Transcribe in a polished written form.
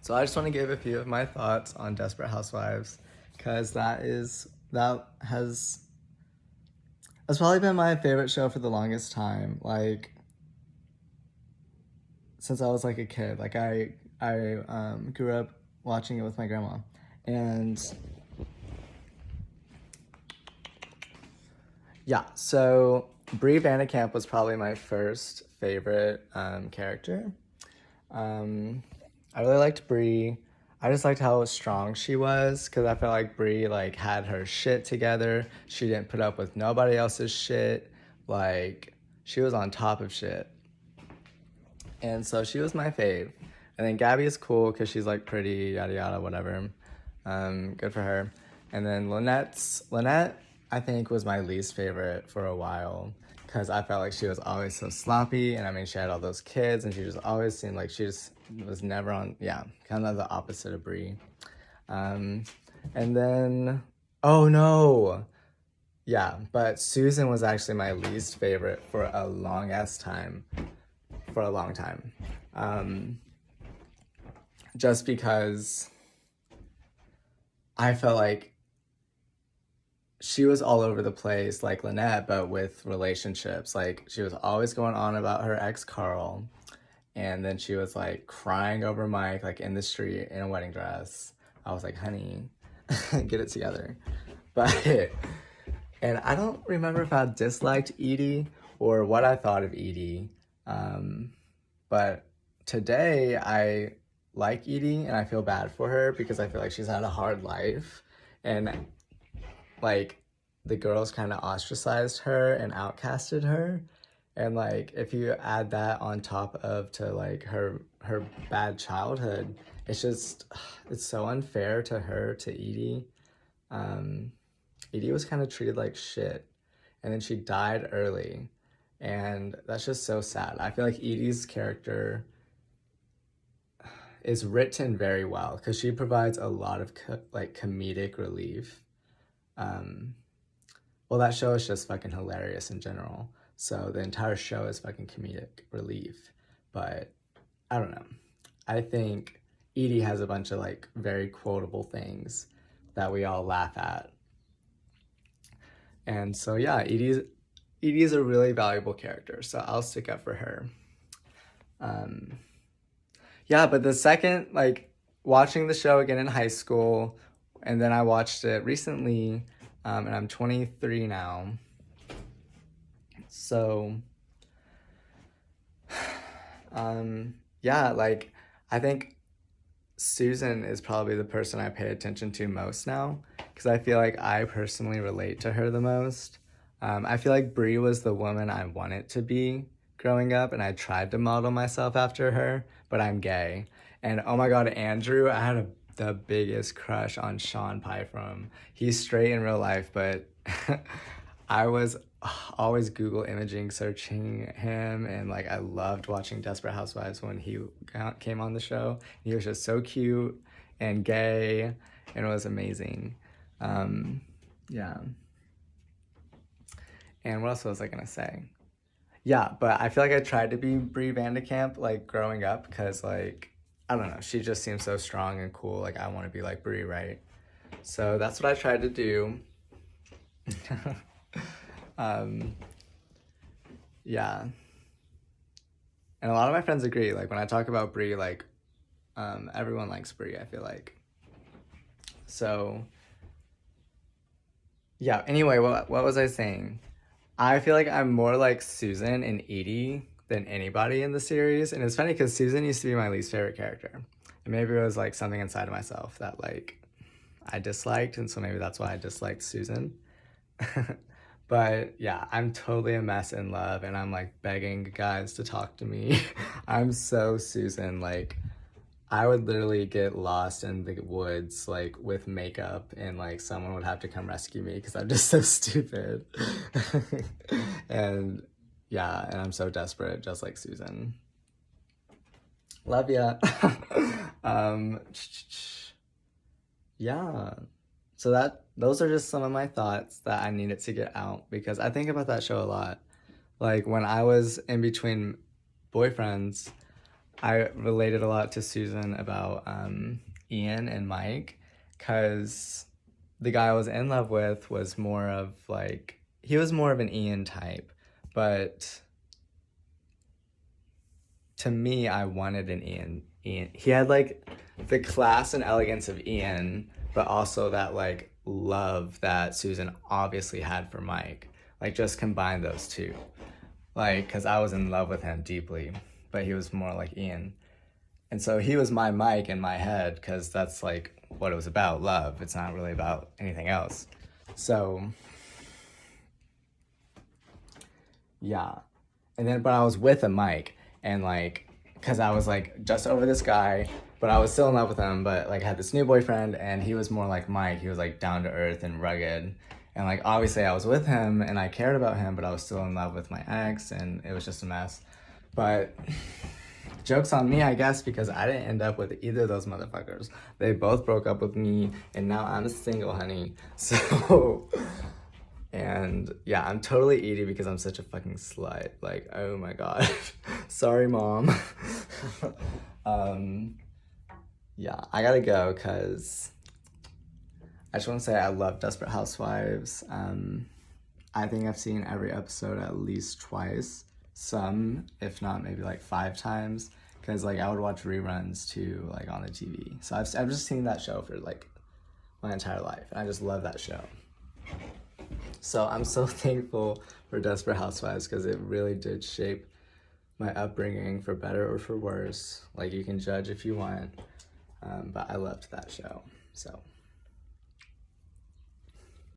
So I just want to give a few of my thoughts on Desperate Housewives because that's probably been my favorite show for the longest time. Like since I was like a kid. Like I grew up watching it with my grandma, and yeah. So Brie Vandekamp was probably my first favorite character. Um, I really liked Brie. I just liked how strong she was because I felt like Brie like had her shit together. She didn't put up with nobody else's shit. Like she was on top of shit, and so she was my fave. And then Gabby is cool because she's like pretty, yada yada, whatever. Good for her. And then Lynette, I think was my least favorite for a while because I felt like she was always so sloppy, and I mean she had all those kids, and she just always seemed like she just was never on. Yeah, kind of the opposite of Brie. Um, and then oh no, yeah, but Susan was actually my least favorite for a long ass time, for a long time. Um, just because I felt like she was all over the place like Lynette, but with relationships. Like she was always going on about her ex Carl, and then she was like crying over Mike, like in the street in a wedding dress. I was like, honey, get it together. But and I don't remember if I disliked Edie or what I thought of Edie. But today I like Edie and I feel bad for her because I feel like she's had a hard life, and like the girls kind of ostracized her and outcasted her, and like if you add that on top of to like her bad childhood, it's just it's so unfair to her, to Edie. um Edie was kind of treated like shit, and then she died early, and that's just so sad. I feel like Edie's character is written very well because she provides a lot of like comedic relief. um Well, that show is just fucking hilarious in general. So the entire show is fucking comedic relief. But I don't know. I think Edie has a bunch of like very quotable things that we all laugh at. And so yeah, Edie's a really valuable character. So I'll stick up for her. Um, yeah, but the second like watching the show again in high school, and then I watched it recently, and I'm 23 now. So, yeah, like I think Susan is probably the person I pay attention to most now because I feel like I personally relate to her the most. I feel like Brie was the woman I wanted to be growing up, and I tried to model myself after her, but I'm gay. And oh my God, Andrew, I had the biggest crush on Sean Pye from. He's straight in real life, but I was always Google imaging searching him, and like I loved watching Desperate Housewives when he came on the show. He was just so cute and gay, and it was amazing. Yeah. And what else was I gonna say? Yeah, but I feel like I tried to be Brie Vandekamp like growing up because like I don't know, she just seems so strong and cool. Like I want to be like Brie, right? So that's what I tried to do. um, yeah, and a lot of my friends agree. Like when I talk about Brie, like everyone likes Brie, I feel like. So yeah. Anyway, what was I saying? I feel like I'm more like Susan and Edie than anybody in the series, and it's funny because Susan used to be my least favorite character, and maybe it was like something inside of myself that like I disliked, and so maybe that's why I disliked Susan. But yeah, I'm totally a mess in love, and I'm like begging guys to talk to me. I'm so Susan. Like, I would literally get lost in the woods, like with makeup, and like someone would have to come rescue me because I'm just so stupid. And yeah, and I'm so desperate, just like Susan. Love ya. um, yeah. So those are just some of my thoughts that I needed to get out because I think about that show a lot. Like when I was in between boyfriends, I related a lot to Susan about Ian and Mike, because the guy I was in love with was more of like, he was more of an Ian type, but to me, I wanted an Ian. Ian, he had like the class and elegance of Ian, but also that like love that Susan obviously had for Mike. Like just combine those two. Like, because I was in love with him deeply, but he was more like Ian. And so he was my Mike in my head, because that's like what it was about, love. It's not really about anything else. So, yeah. And then, but I was with a Mike, and like, because I was like just over this guy, but I was still in love with him. But like, I had this new boyfriend, and he was more like Mike. He was like down to earth and rugged. And like, obviously, I was with him and I cared about him, but I was still in love with my ex, and it was just a mess. But joke's on me, I guess, because I didn't end up with either of those motherfuckers. They both broke up with me, and now I'm single, honey. So, and yeah, I'm totally Edie because I'm such a fucking slut. Like, oh my god. Sorry, mom. um, yeah, I gotta go because I just want to say I love Desperate Housewives. I think I've seen every episode at least twice. Some, if not maybe like 5 times, because like I would watch reruns too, like on the TV. So I've just seen that show for like my entire life, and I just love that show. So I'm so thankful for Desperate Housewives, because it really did shape my upbringing for better or for worse. Like, you can judge if you want, but I loved that show. So.